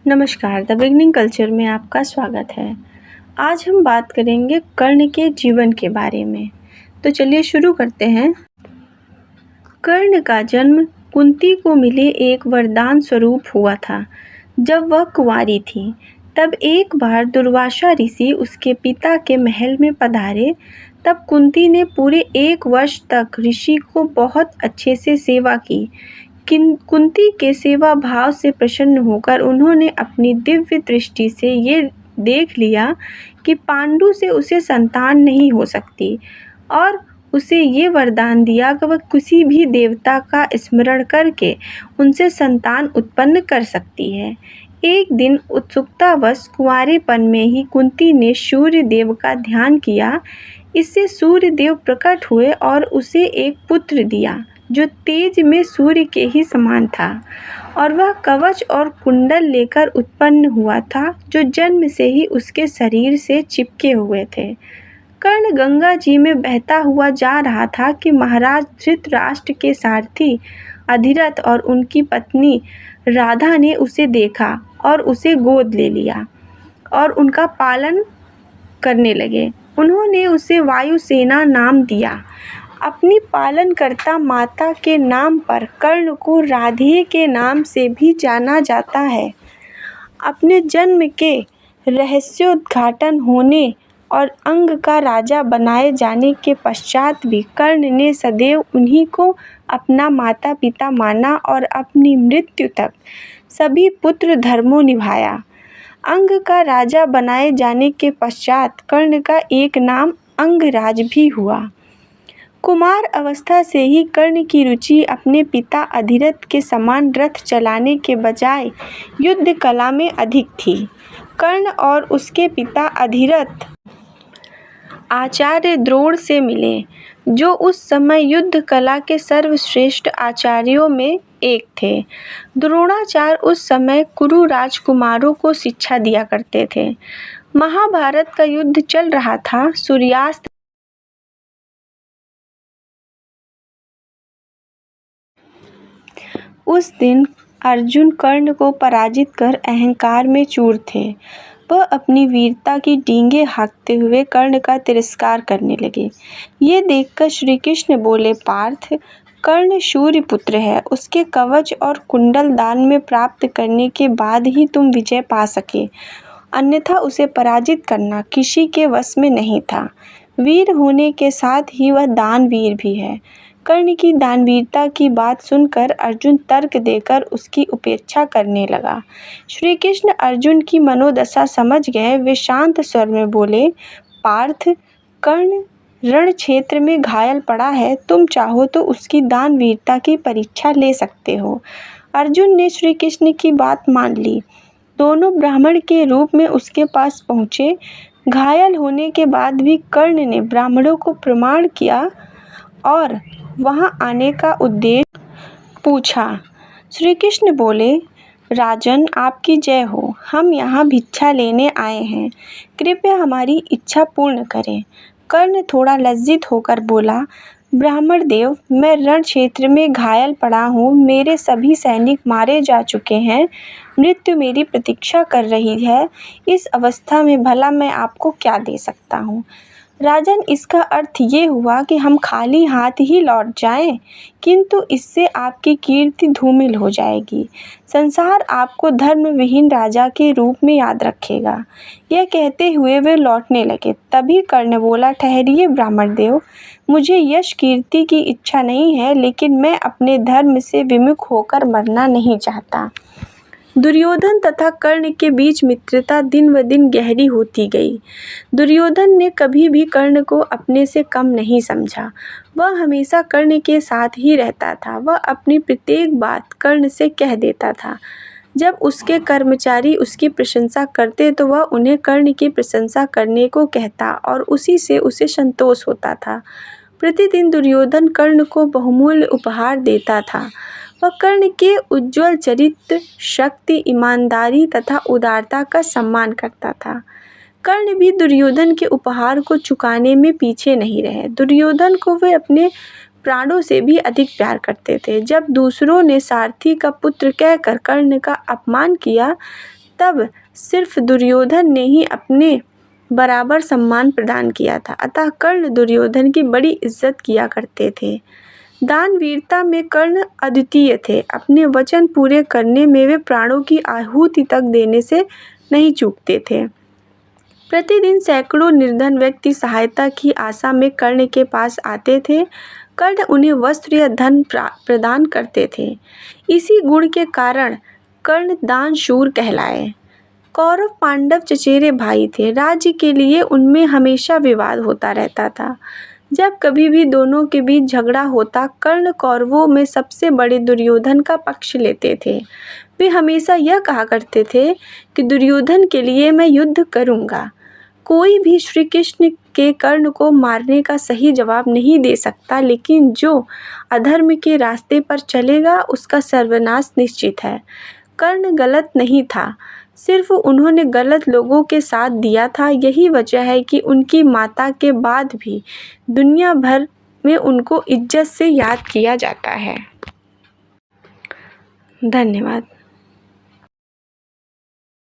नमस्कार, the beginning culture में आपका स्वागत है। आज हम बात करेंगे कर्ण के जीवन के बारे में। तो चलिए शुरू करते हैं। कर्ण का जन्म कुंती को मिले एक वरदान स्वरूप हुआ था। जब वह कुंवारी थी, तब एक बार दुर्वासा ऋषि उसके पिता के महल में पधारे। तब कुंती ने पूरे 1 वर्ष तक ऋषि को बहुत अच्छे से सेवा की। कुंती के सेवा भाव से प्रसन्न होकर उन्होंने अपनी दिव्य दृष्टि से ये देख लिया कि पांडु से उसे संतान नहीं हो सकती, और उसे ये वरदान दिया कि वह किसी भी देवता का स्मरण करके उनसे संतान उत्पन्न कर सकती है। एक दिन उत्सुकतावश कुंवारेपन में ही कुंती ने सूर्य देव का ध्यान किया। इससे सूर्य देव प्रकट हुए और उसे एक पुत्र दिया जो तेज में सूर्य के ही समान था, और वह कवच और कुंडल लेकर उत्पन्न हुआ था जो जन्म से ही उसके शरीर से चिपके हुए थे। कर्ण गंगा जी में बहता हुआ जा रहा था कि महाराज धृतराष्ट्र के सारथी अधिरथ और उनकी पत्नी राधा ने उसे देखा और उसे गोद ले लिया और उनका पालन करने लगे। उन्होंने उसे वायुसेना नाम दिया। अपनी पालनकर्ता माता के नाम पर कर्ण को राधेय के नाम से भी जाना जाता है। अपने जन्म के रहस्योद्घाटन होने और अंग का राजा बनाए जाने के पश्चात भी कर्ण ने सदैव उन्हीं को अपना माता पिता माना और अपनी मृत्यु तक सभी पुत्र धर्मों निभाया। अंग का राजा बनाए जाने के पश्चात कर्ण का एक नाम अंगराज भी हुआ। कुमार अवस्था से ही कर्ण की रुचि अपने पिता अधिरथ के समान रथ चलाने के बजाय युद्ध कला में अधिक थी। कर्ण और उसके पिता अधिरथ आचार्य द्रोण से मिले, जो उस समय युद्ध कला के सर्वश्रेष्ठ आचार्यों में एक थे। द्रोणाचार्य उस समय कुरु राजकुमारों को शिक्षा दिया करते थे। महाभारत का युद्ध चल रहा था। सूर्यास्त उस दिन अर्जुन कर्ण को पराजित कर अहंकार में चूर थे। वह अपनी वीरता की डींगे हाँकते हुए कर्ण का तिरस्कार करने लगे। ये देखकर श्री कृष्ण बोले, पार्थ, कर्ण सूर्य पुत्र है। उसके कवच और कुंडल दान में प्राप्त करने के बाद ही तुम विजय पा सके, अन्यथा उसे पराजित करना किसी के वश में नहीं था। वीर होने के साथ ही वह दानवीर भी है। कर्ण की दानवीरता की बात सुनकर अर्जुन तर्क देकर उसकी उपेक्षा करने लगा। श्री कृष्ण अर्जुन की मनोदशा समझ गए। वे शांत स्वर में बोले, पार्थ, कर्ण रण क्षेत्र में घायल पड़ा है। तुम चाहो तो उसकी दानवीरता की परीक्षा ले सकते हो। अर्जुन ने श्री कृष्ण की बात मान ली। दोनों ब्राह्मण के रूप में उसके पास पहुँचे। घायल होने के बाद भी कर्ण ने ब्राह्मणों को प्रणाम किया और वहां आने का उद्देश्य पूछा। श्री कृष्ण बोले, राजन, आपकी जय हो। हम यहाँ भिक्षा लेने आए हैं, कृपया हमारी इच्छा पूर्ण करें। कर्ण थोड़ा लज्जित होकर बोला, ब्राह्मण देव, मैं रण क्षेत्र में घायल पड़ा हूँ। मेरे सभी सैनिक मारे जा चुके हैं। मृत्यु मेरी प्रतीक्षा कर रही है। इस अवस्था में भला मैं आपको क्या दे सकता हूँ? राजन, इसका अर्थ ये हुआ कि हम खाली हाथ ही लौट जाएं, किंतु इससे आपकी कीर्ति धूमिल हो जाएगी। संसार आपको धर्मविहीन राजा के रूप में याद रखेगा। यह कहते हुए वे लौटने लगे। तभी कर्ण बोला, ठहरिए ब्राह्मण देव, मुझे यश कीर्ति की इच्छा नहीं है, लेकिन मैं अपने धर्म से विमुख होकर मरना नहीं चाहता। दुर्योधन तथा कर्ण के बीच मित्रता दिन व दिन गहरी होती गई। दुर्योधन ने कभी भी कर्ण को अपने से कम नहीं समझा। वह हमेशा कर्ण के साथ ही रहता था। वह अपनी प्रत्येक बात कर्ण से कह देता था। जब उसके कर्मचारी उसकी प्रशंसा करते तो वह उन्हें कर्ण की प्रशंसा करने को कहता और उसी से उसे संतोष होता था। प्रतिदिन दुर्योधन कर्ण को बहुमूल्य उपहार देता था। वह कर्ण के उज्ज्वल चरित्र, शक्ति, ईमानदारी तथा उदारता का सम्मान करता था। कर्ण भी दुर्योधन के उपहार को चुकाने में पीछे नहीं रहे। दुर्योधन को वे अपने प्राणों से भी अधिक प्यार करते थे। जब दूसरों ने सारथी का पुत्र कहकर कर्ण का अपमान किया, तब सिर्फ दुर्योधन ने ही अपने बराबर सम्मान प्रदान किया था। अतः कर्ण दुर्योधन की बड़ी इज्जत किया करते थे। दान वीरता में कर्ण अद्वितीय थे। अपने वचन पूरे करने में वे प्राणों की आहुति तक देने से नहीं चूकते थे। प्रतिदिन सैकड़ों निर्धन व्यक्ति सहायता की आशा में कर्ण के पास आते थे। कर्ण उन्हें वस्त्र या धन प्रदान करते थे। इसी गुण के कारण कर्ण दानशूर कहलाए। कौरव पांडव चचेरे भाई थे। राज्य के लिए उनमें हमेशा विवाद होता रहता था। जब कभी भी दोनों के बीच झगड़ा होता, कर्ण कौरवों में सबसे बड़े दुर्योधन का पक्ष लेते थे। वे हमेशा यह कहा करते थे कि दुर्योधन के लिए मैं युद्ध करूंगा। कोई भी श्री कृष्ण के कर्ण को मारने का सही जवाब नहीं दे सकता, लेकिन जो अधर्म के रास्ते पर चलेगा उसका सर्वनाश निश्चित है। कर्ण गलत नहीं था, सिर्फ उन्होंने गलत लोगों के साथ दिया था। यही वजह है कि उनकी माता के बाद भी दुनिया भर में उनको इज्जत से याद किया जाता है। धन्यवाद।